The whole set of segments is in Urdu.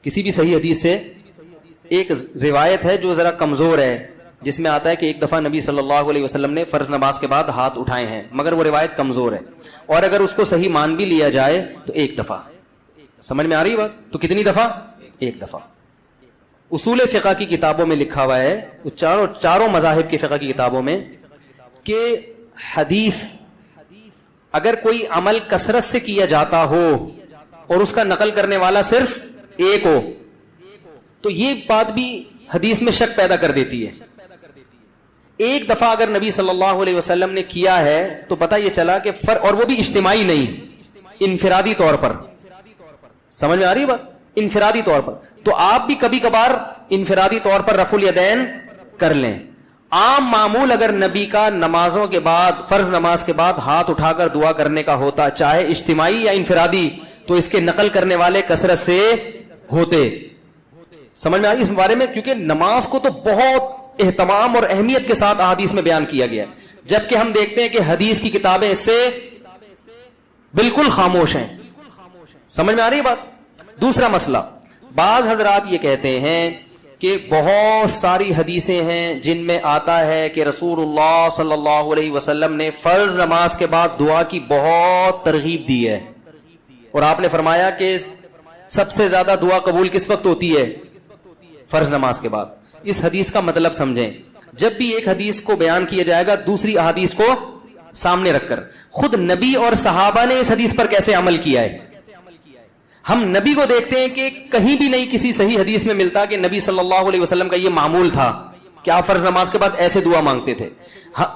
کسی بھی صحیح حدیث سے ایک روایت ہے جو ذرا کمزور ہے، جس میں آتا ہے کہ ایک دفعہ نبی صلی اللہ علیہ وسلم نے فرض نماز کے بعد ہاتھ اٹھائے ہیں، مگر وہ روایت کمزور ہے، اور اگر اس کو صحیح مان بھی لیا جائے تو ایک دفعہ. سمجھ میں آ رہی بات؟ تو کتنی دفعہ؟ ایک دفعہ. اصول فقہ کی کتابوں میں لکھا ہوا ہے، چاروں مذاہب کی فقہ کی کتابوں میں، کہ حدیث اگر کوئی عمل کثرت سے کیا جاتا ہو اور اس کا نقل کرنے والا صرف ایک ہو تو یہ بات بھی حدیث میں شک پیدا کر دیتی ہے. ایک دفعہ اگر نبی صلی اللہ علیہ وسلم نے کیا ہے تو پتہ یہ چلا کہ اور وہ بھی اجتماعی نہیں، انفرادی طور پر. سمجھ میں آ رہی ہے بات؟ انفرادی طور پر. تو آپ بھی کبھی کبھار انفرادی طور پر رفع الیدین کر لیں. عام معمول اگر نبی کا نمازوں کے بعد، فرض نماز کے بعد ہاتھ اٹھا کر دعا کرنے کا ہوتا، چاہے اجتماعی یا انفرادی، تو اس کے نقل کرنے والے کثرت سے ہوتے. سمجھ میں آ رہی اس بارے میں؟ کیونکہ نماز کو تو بہت اہتمام اور اہمیت کے ساتھ احادیث میں بیان کیا گیا ہے، جبکہ ہم دیکھتے ہیں کہ حدیث کی کتابیں اس سے بالکل خاموش ہیں. سمجھ میں آ رہی ہے بات؟ دوسرا مسئلہ، بعض حضرات یہ کہتے ہیں کہ بہت ساری حدیثیں ہیں جن میں آتا ہے کہ رسول اللہ صلی اللہ علیہ وسلم نے فرض نماز کے بعد دعا کی بہت ترغیب دی ہے، اور آپ نے فرمایا کہ سب سے زیادہ دعا قبول کس وقت ہوتی ہے؟ فرض نماز کے بعد. اس حدیث کا مطلب سمجھیں. جب بھی ایک حدیث کو بیان کیا جائے گا دوسری احادیث کو سامنے رکھ کر، خود نبی اور صحابہ نے اس حدیث پر کیسے عمل کیا ہے. ہم نبی کو دیکھتے ہیں کہ کہیں بھی نہیں کسی صحیح حدیث میں ملتا کہ نبی صلی اللہ علیہ وسلم کا یہ معمول تھا کہ آپ فرض نماز کے بعد ایسے دعا مانگتے تھے.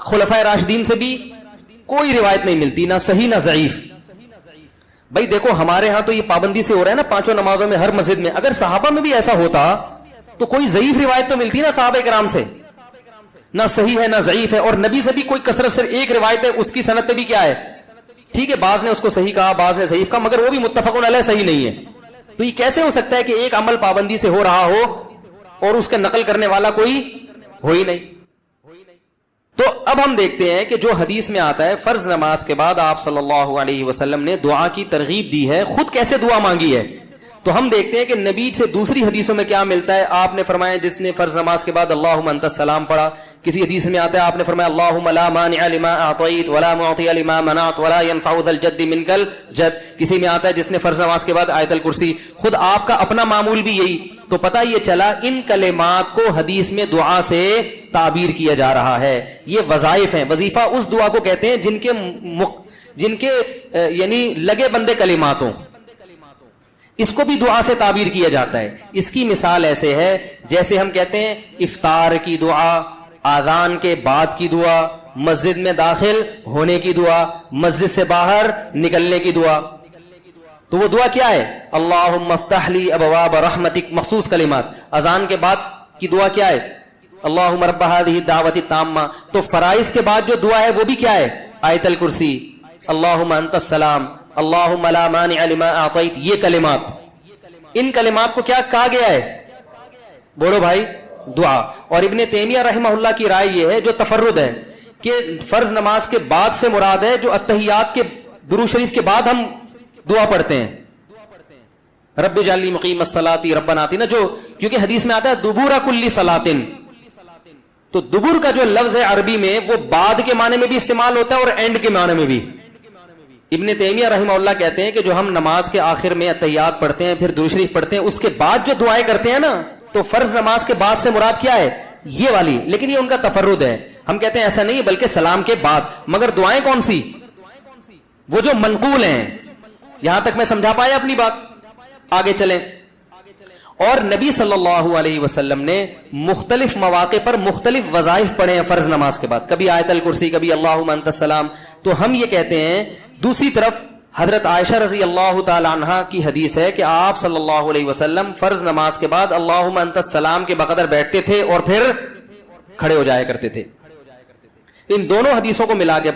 خلفائے راشدین سے بھی کوئی روایت نہیں ملتی، نہ صحیح نہ ضعیف. بھائی دیکھو ہمارے ہاں تو یہ پابندی سے ہو رہا ہے نا پانچوں نمازوں میں ہر مسجد میں، اگر صحابہ میں بھی ایسا ہوتا تو کوئی ضعیف روایت تو ملتی نا صحابہ کرام سے، نہ صحیح ہے نہ ضعیف ہے. اور نبی سے بھی کوئی کثرت سے ایک روایت ہے، اس کی سند پہ بھی کیا ہے؟ ٹھیک ہے، بعض نے اس کو صحیح کہا، بعض نے ضعیف کہا، مگر وہ بھی متفق علیہ صحیح نہیں ہے. تو یہ کیسے ہو سکتا ہے کہ ایک عمل پابندی سے ہو رہا ہو اور اس کا نقل کرنے والا کوئی ہو ہی نہیں؟ تو اب ہم دیکھتے ہیں کہ جو حدیث میں آتا ہے فرض نماز کے بعد آپ صلی اللہ علیہ وسلم نے دعا کی ترغیب دی ہے، خود کیسے دعا مانگی ہے. تو ہم دیکھتے ہیں کہ نبی سے دوسری حدیثوں میں کیا ملتا ہے. آپ نے فرمایا جس نے فرض نماز کے بعد اللہم انت السلام پڑھا، کسی حدیث میں آتا ہے آپ نے فرمایا اللہم لا مانع لما اعطیت ولا معطی لما منعت ولا ينفع ذا الجد منک الجد. کسی میں آتا ہے جس نے فرض نماز کے بعد آیت الکرسی. خود آپ کا اپنا معمول بھی یہی. تو پتہ یہ چلا ان کلمات کو حدیث میں دعا سے تعبیر کیا جا رہا ہے. یہ وظائف ہیں. وظیفہ اس دعا کو کہتے ہیں جن کے یعنی لگے بندے کلمات ہوں، اس کو بھی دعا سے تعبیر کیا جاتا ہے. اس کی مثال ایسے ہے جیسے ہم کہتے ہیں افطار کی دعا، آذان کے بعد کی دعا، مسجد میں داخل ہونے کی دعا، مسجد سے باہر نکلنے کی دعا. تو وہ دعا کیا ہے؟ اللہم افتح لی ابواب رحمتک، مخصوص کلمات. اذان کے بعد کی دعا کیا ہے؟ اللہم رب هذه الدعوة التامة. تو فرائض کے بعد جو دعا ہے وہ بھی کیا ہے؟ آیت الکرسی، اللہم انت السلام، اللہم لا مانع لما اعطیت. یہ کلمات، ان کلمات کو کیا کہا گیا ہے؟ بولو بھائی، دعا. اور ابن تیمیہ رحمہ اللہ کی رائے یہ ہے جو تفرد ہے کہ فرض نماز کے بعد سے مراد ہے جو اتحیات کے درود شریف کے بعد ہم دعا پڑھتے ہیں، رب اجعلنی مقیم الصلاۃ ربنا آتنا، جو کیونکہ حدیث میں آتا ہے دبور کل صلاۃ. تو دبر کا جو لفظ ہے عربی میں وہ بعد کے معنی میں بھی استعمال ہوتا ہے اور اینڈ کے معنی میں بھی. ابن تیمیہ رحمہ اللہ کہتے ہیں کہ جو ہم نماز کے آخر میں اتحیات پڑھتے ہیں، پھر درود شریف پڑھتے ہیں، اس کے بعد جو دعائیں کرتے ہیں نا، تو فرض نماز کے بعد سے مراد کیا ہے؟ یہ والی. لیکن یہ ان کا تفرد ہے. ہم کہتے ہیں ایسا نہیں بلکہ سلام کے بعد. مگر دعائیں کون سی؟ وہ جو منقول ہیں. یہاں تک میں سمجھا پایا اپنی بات؟ آگے چلیں. اور نبی صلی اللہ علیہ وسلم نے مختلف مواقع پر مختلف وظائف پڑھے ہیں فرض نماز کے بعد. کبھی آیت الکرسی، کبھی اللہم انت السلام. تو ہم یہ کہتے ہیں دوسری طرف حضرت عائشہ رضی اللہ تعالی عنہا کی حدیث ہے کہ آپ صلی اللہ علیہ وسلم فرض نماز کے بعد اللہم انت السلام کے بقدر بیٹھتے تھے اور پھر کھڑے ہو جایا کرتے تھے. ان دونوں حدیثوں کو ملا کے